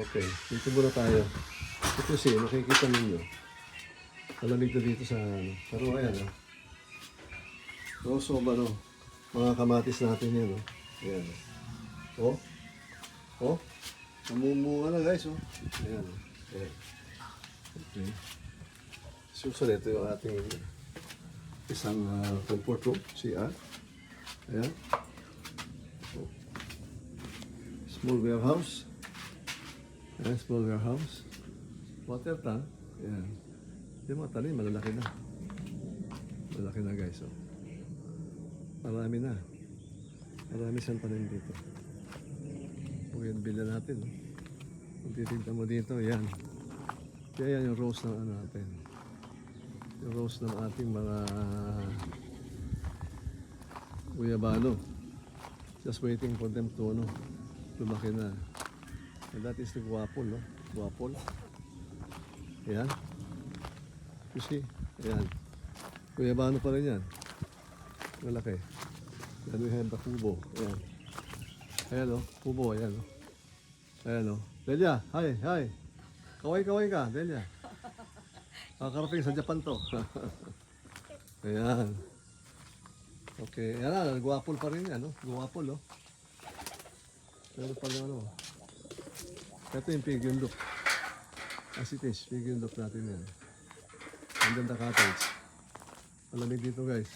Okay, dito muna tayo. Ito kasi, makikita ninyo. Malamig na dito sa ano. Pero ayan, so, mga kamatis natin yan, Ayan, oh. Oh, namumunga na guys, Ayan, ayan. Okay. Susunod, ito yung ating isang comfort room, CR. Ayan. Oh. Small warehouse. Ayan, small warehouse. Water tank. Ayan. Yung mga tanim, malalaki na. Malaki na guys, Marami na. Marami siyang tanim dito. Huwag bilhan natin, Kung titignan mo dito, yan. Kaya yan yung rose ng ano natin. Yung rose ng ating mga guyabano. Just waiting for them to, lumaki na. And that is the guapol, Guapol. Ayan. You see? Ayan. Guyabano pa rin yan. Malaki. Then we have the kubo. Ayan. Ayan, kubo. Ayan, Ayan, Delia, hi, hi. Kaway ka, Delia. Kakarating sa Japan to. Ayan. Okay, ayan, guwapol pa rin yan, Guwapol, Pero pala, ito yung pigeon look. As it is, pigeon look natin yan. And then the cottage. Malamig dito, guys.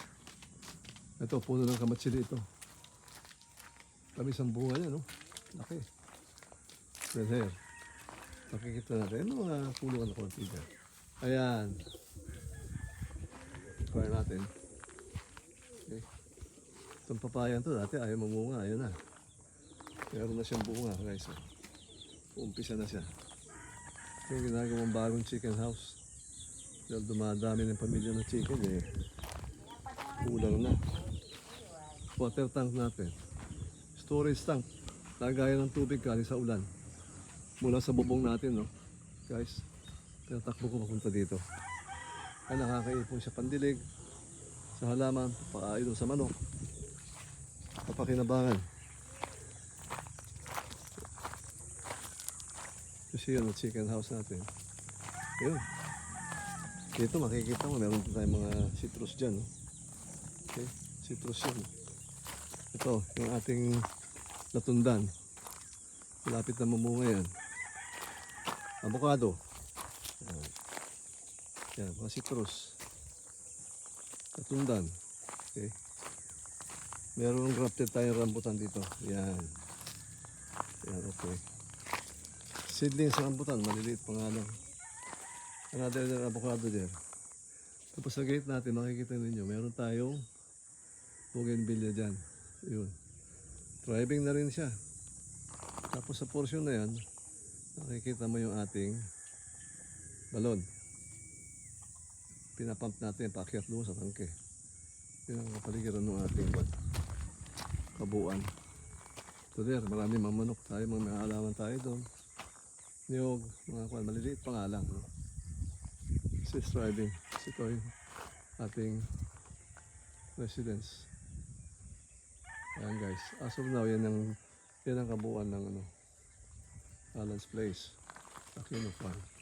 Ito, puno ng kamatsili ito. Tamis ang bunga niya, Laki. Then here. Makikita natin. Ano mga puno na konti dyan? Ayan. Try natin. Okay. Itong papayan to, dati ayaw mamunga. Ayun na. Meron na siyang bunga, guys. Umpisa na siya. Yung ginagawang bagong chicken house. Dahil dumadami ng pamilya ng chicken, kulang na. Water tank natin. Storage tank. Lagaya ng tubig galing sa ulan. Mula sa bubong natin, Guys, tinatakbo ko papunta dito. Ay nakakaipon siya pandilig sa halaman, papaayos sa manok, papakinabangan. Kasi yun, chicken house natin. Ayun. Dito makikita mo, meron tayong mga citrus dyan, Okay, citrus yun. Ito, yung ating latundan. Malapit na mamunga yan. Avocado. Yan, mga citrus. Latundan. Okay. Meron grafted tayong rambutan dito. Yan. Yan, okay. Seedlings sa rambutan, maliliit pa nga lang. Another avocado there. Tapos sa gate natin, makikita ninyo, meron tayong bougainvillea dyan. Yun. Thriving na rin siya. Tapos sa portion na yan, nakikita mo yung ating balon. Pinapump natin, paakyat doon sa tangke. Yun ang kapaligiran ng ating kabuuan. So there, marami mga manok tayo, mga halaman tayo doon. Niyog, mga kwan, maliliit pa nga lang. This is thriving. Ito yung ating residence. Ayan guys, as of now, yan ang kabuuan ng Alan's Place. Aquino Farm.